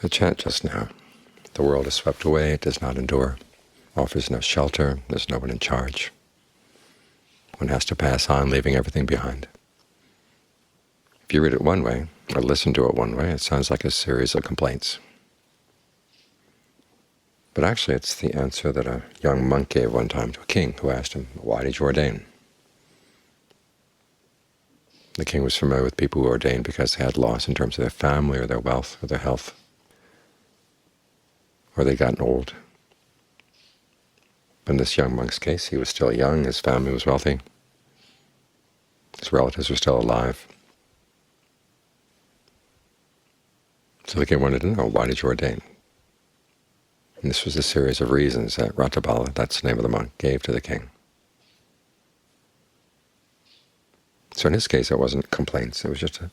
The chant just now, the world is swept away, it does not endure, offers no shelter, there's no one in charge. One has to pass on, leaving everything behind. If you read it one way, or listen to it one way, it sounds like a series of complaints. But actually it's the answer that a young monk gave one time to a king who asked him, "Why did you ordain?" The king was familiar with people who ordained because they had loss in terms of their family or their wealth or their health, or they'd gotten old. But in this young monk's case, he was still young, his family was wealthy, his relatives were still alive. So the king wanted to know, why did you ordain? And this was a series of reasons that Rattabala, that's the name of the monk, gave to the king. So in his case, it wasn't complaints. It was just a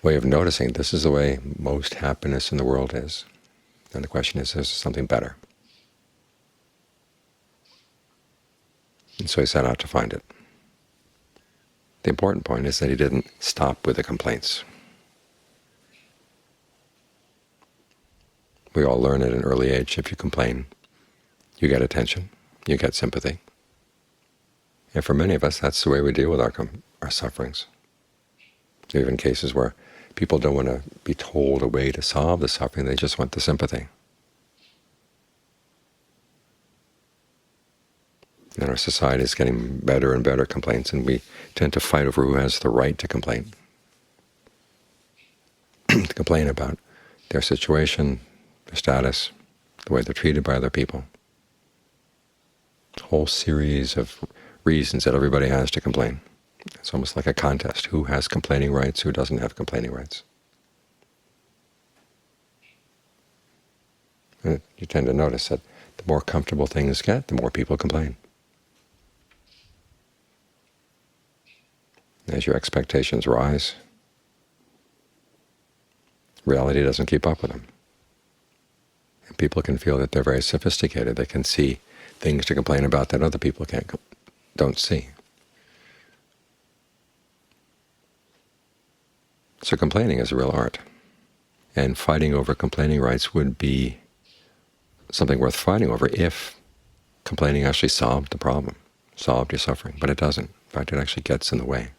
way of noticing this is the way most happiness in the world is. And the question is there something better? And so he set out to find it. The important point is that he didn't stop with the complaints. We all learn at an early age, if you complain, you get attention, you get sympathy. And for many of us, that's the way we deal with our sufferings. There are even cases where people don't want to be told a way to solve the suffering, they just want the sympathy. And our society is getting better and better at complaints, and we tend to fight over who has the right to complain. To complain about their situation, their status, the way they're treated by other people. A whole series of reasons that everybody has to complain. It's almost like a contest. Who has complaining rights, who doesn't have complaining rights? And you tend to notice that the more comfortable things get, the more people complain. As your expectations rise, reality doesn't keep up with them. And people can feel that they're very sophisticated. They can see things to complain about that other people don't see. So complaining is a real art. And fighting over complaining rights would be something worth fighting over if complaining actually solved the problem, solved your suffering. But it doesn't. In fact, it actually gets in the way.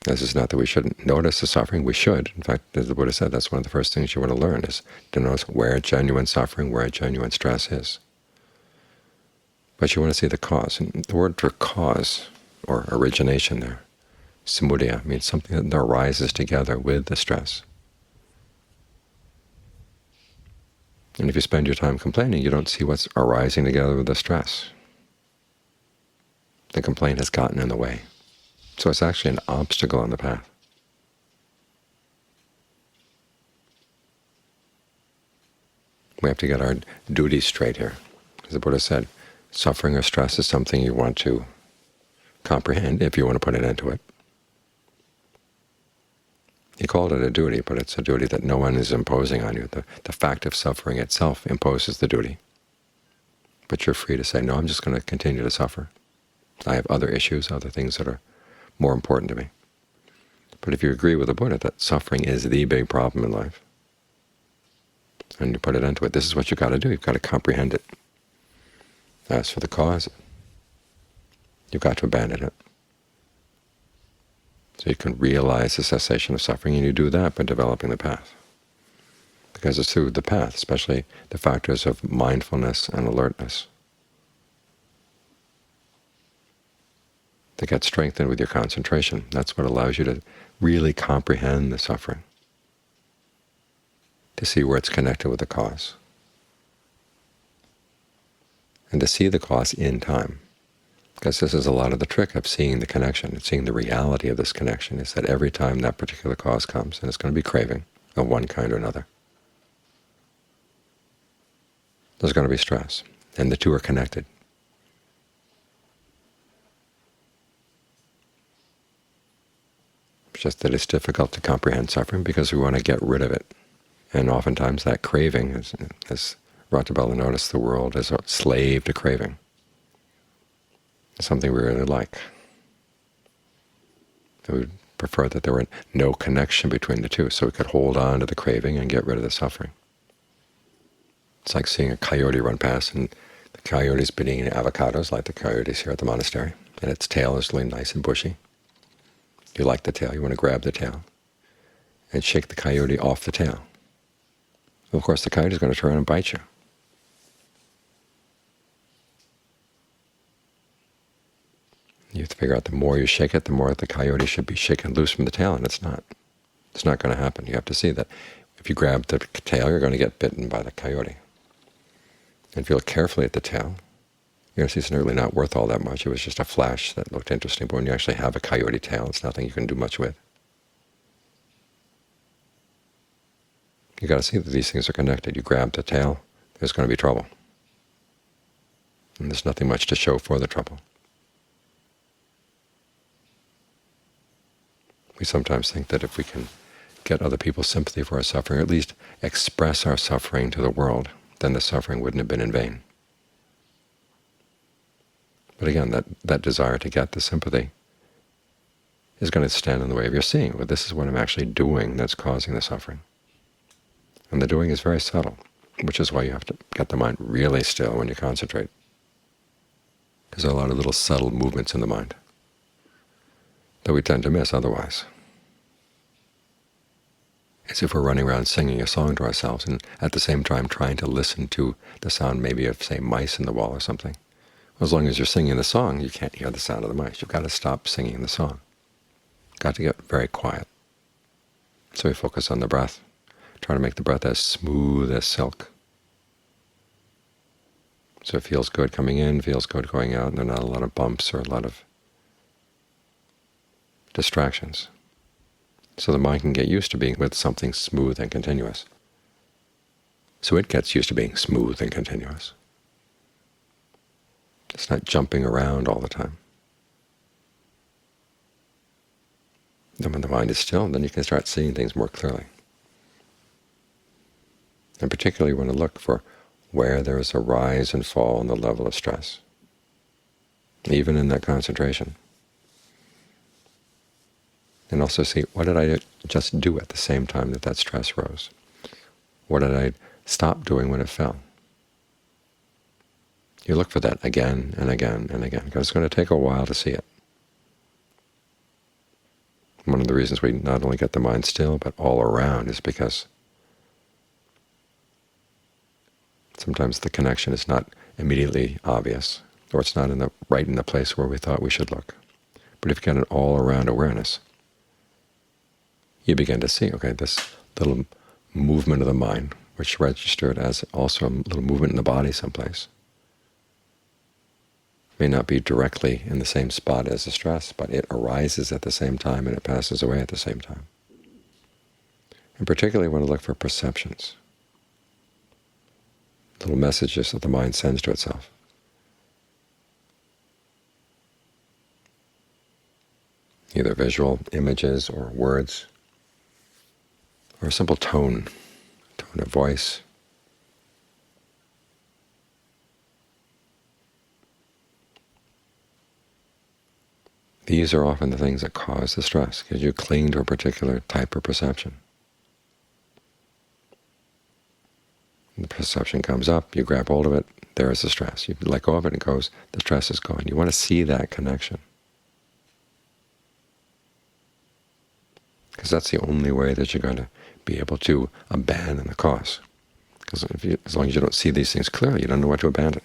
This is not that we shouldn't notice the suffering. We should. In fact, as the Buddha said, that's one of the first things you want to learn, is to notice where genuine suffering, where genuine stress is. But you want to see the cause. And the word for cause, or origination there, samudaya, means something that arises together with the stress. And if you spend your time complaining, you don't see what's arising together with the stress. The complaint has gotten in the way. So it's actually an obstacle on the path. We have to get our duties straight here. As the Buddha said, suffering or stress is something you want to comprehend if you want to put an end to it. He called it a duty, but it's a duty that no one is imposing on you. The fact of suffering itself imposes the duty. But you're free to say, no, I'm just going to continue to suffer. I have other issues, other things that are more important to me. But if you agree with the Buddha that suffering is the big problem in life, and you put it into it, this is what you've got to do. You've got to comprehend it. As for the cause, you've got to abandon it. So you can realize the cessation of suffering, and you do that by developing the path. Because it's through the path, especially the factors of mindfulness and alertness, that get strengthened with your concentration. That's what allows you to really comprehend the suffering, to see where it's connected with the cause, and to see the cause in time. Because this is a lot of the trick of seeing the connection, and seeing the reality of this connection, is that every time that particular cause comes, and it's going to be craving of one kind or another, there's going to be stress, and the two are connected. It's just that it's difficult to comprehend suffering because we want to get rid of it. And oftentimes that craving, as Rattabala noticed, the world is a slave to craving. It's something we really like. We would prefer that there were no connection between the two, so we could hold on to the craving and get rid of the suffering. It's like seeing a coyote run past, and the coyote's been eating avocados like the coyotes here at the monastery, and its tail is really nice and bushy. You like the tail, you want to grab the tail and shake the coyote off the tail. Well, of course, the coyote is going to turn around and bite you. You have to figure out the more you shake it, the more the coyote should be shaken loose from the tail, and it's not. It's not going to happen. You have to see that if you grab the tail, you're going to get bitten by the coyote. And if you look carefully at the tail, you're going to see it's really not worth all that much. It was just a flash that looked interesting, but when you actually have a coyote tail, it's nothing you can do much with. You've got to see that these things are connected. You grab the tail, there's going to be trouble. And there's nothing much to show for the trouble. We sometimes think that if we can get other people's sympathy for our suffering, or at least express our suffering to the world, then the suffering wouldn't have been in vain. But again, that desire to get the sympathy is going to stand in the way of your seeing. Well, this is what I'm actually doing that's causing the suffering. And the doing is very subtle, which is why you have to get the mind really still when you concentrate. Because there are a lot of little subtle movements in the mind that we tend to miss otherwise. It's if we're running around singing a song to ourselves and at the same time trying to listen to the sound maybe of, say, mice in the wall or something. As long as you're singing the song, you can't hear the sound of the mice. You've got to stop singing the song. You've got to get very quiet. So we focus on the breath, try to make the breath as smooth as silk. So it feels good coming in, feels good going out, and there are not a lot of bumps or a lot of distractions. So the mind can get used to being with something smooth and continuous. So it gets used to being smooth and continuous. It's not jumping around all the time. Then when the mind is still, then you can start seeing things more clearly. And particularly you want to look for where there is a rise and fall in the level of stress, even in that concentration. And also see, what did I just do at the same time that that stress rose? What did I stop doing when it fell? You look for that again and again and again, because it's going to take a while to see it. One of the reasons we not only get the mind still, but all around, is because sometimes the connection is not immediately obvious, or it's not right in the place where we thought we should look. But if you get an all-around awareness, you begin to see, okay, this little movement of the mind, which registered as also a little movement in the body someplace, may not be directly in the same spot as the stress, but it arises at the same time and it passes away at the same time. And particularly want to look for perceptions, little messages that the mind sends to itself. Either visual images or words, or a simple tone of voice. These are often the things that cause the stress, because you cling to a particular type of perception. And the perception comes up, you grab hold of it, there is the stress. You let go of it, it goes, the stress is gone. You want to see that connection, because that's the only way that you're going to be able to abandon the cause. Because as long as you don't see these things clearly, you don't know what to abandon.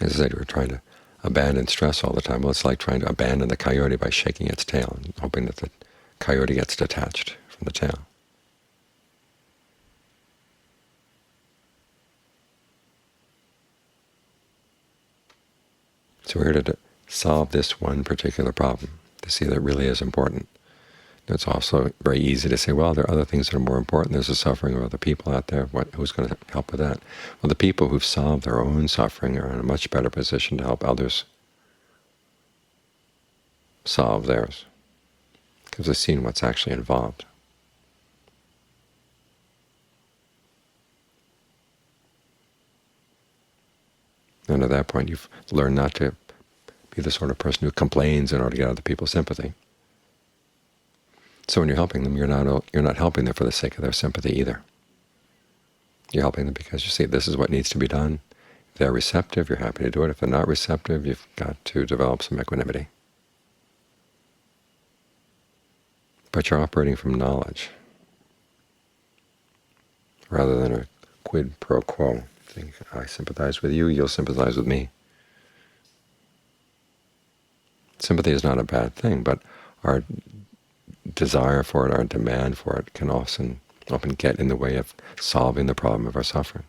As I said, we're trying to abandon stress all the time. Well, it's like trying to abandon the coyote by shaking its tail and hoping that the coyote gets detached from the tail. So we're here to solve this one particular problem, to see that it really is important. It's also very easy to say, well, there are other things that are more important. There's the suffering of other people out there. Who's going to help with that? Well, the people who've solved their own suffering are in a much better position to help others solve theirs, because they've seen what's actually involved. And at that point, you've learned not to be the sort of person who complains in order to get other people's sympathy. So when you're helping them, you're not helping them for the sake of their sympathy either. You're helping them because you see this is what needs to be done. If they're receptive, you're happy to do it. If they're not receptive, you've got to develop some equanimity. But you're operating from knowledge rather than a quid pro quo. Think, I sympathize with you, you'll sympathize with me. Sympathy is not a bad thing, but our desire for it, our demand for it, can often get in the way of solving the problem of our suffering.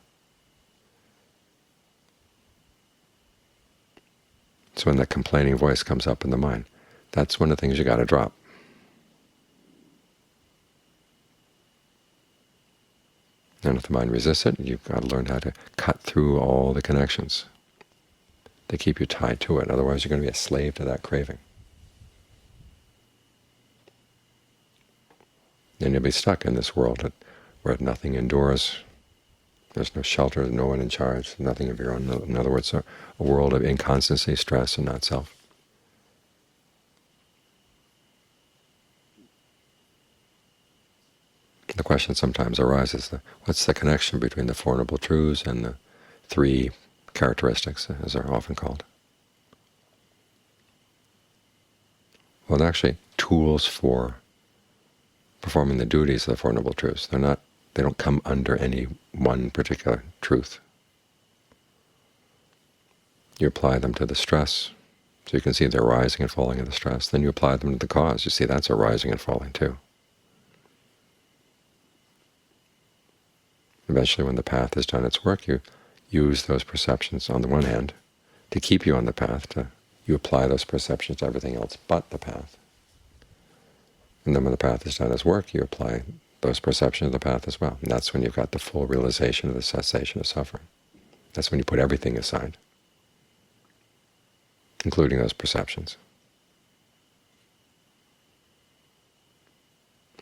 So when that complaining voice comes up in the mind, that's one of the things you got to drop. And if the mind resists it, you've got to learn how to cut through all the connections that keep you tied to it. Otherwise you're going to be a slave to that craving. And you'll be stuck in this world where nothing endures. There's no shelter, no one in charge, nothing of your own. In other words, a world of inconstancy, stress, and not self. The question sometimes arises, what's the connection between the Four Noble Truths and the three characteristics, as they're often called? Well, they're actually tools for performing the duties of the Four Noble Truths. They don't come under any one particular truth. You apply them to the stress, so you can see the rising and falling of the stress. Then you apply them to the cause. You see that's a rising and falling too. Eventually, when the path has done its work, you use those perceptions on the one hand to keep you on the path. You apply those perceptions to everything else but the path. And then when the path has done its work, you apply those perceptions to the path as well. And that's when you've got the full realization of the cessation of suffering. That's when you put everything aside, including those perceptions.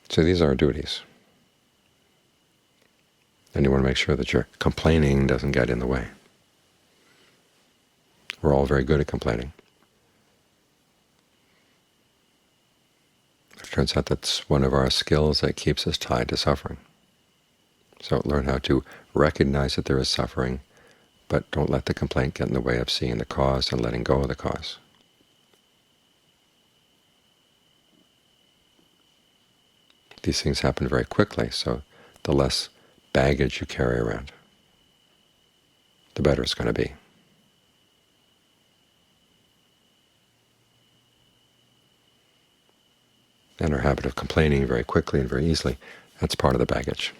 So these are our duties. And you want to make sure that your complaining doesn't get in the way. We're all very good at complaining. It turns out that's one of our skills that keeps us tied to suffering. So learn how to recognize that there is suffering, but don't let the complaint get in the way of seeing the cause and letting go of the cause. These things happen very quickly, so the less baggage you carry around, the better it's going to be. And our habit of complaining very quickly and very easily, that's part of the baggage.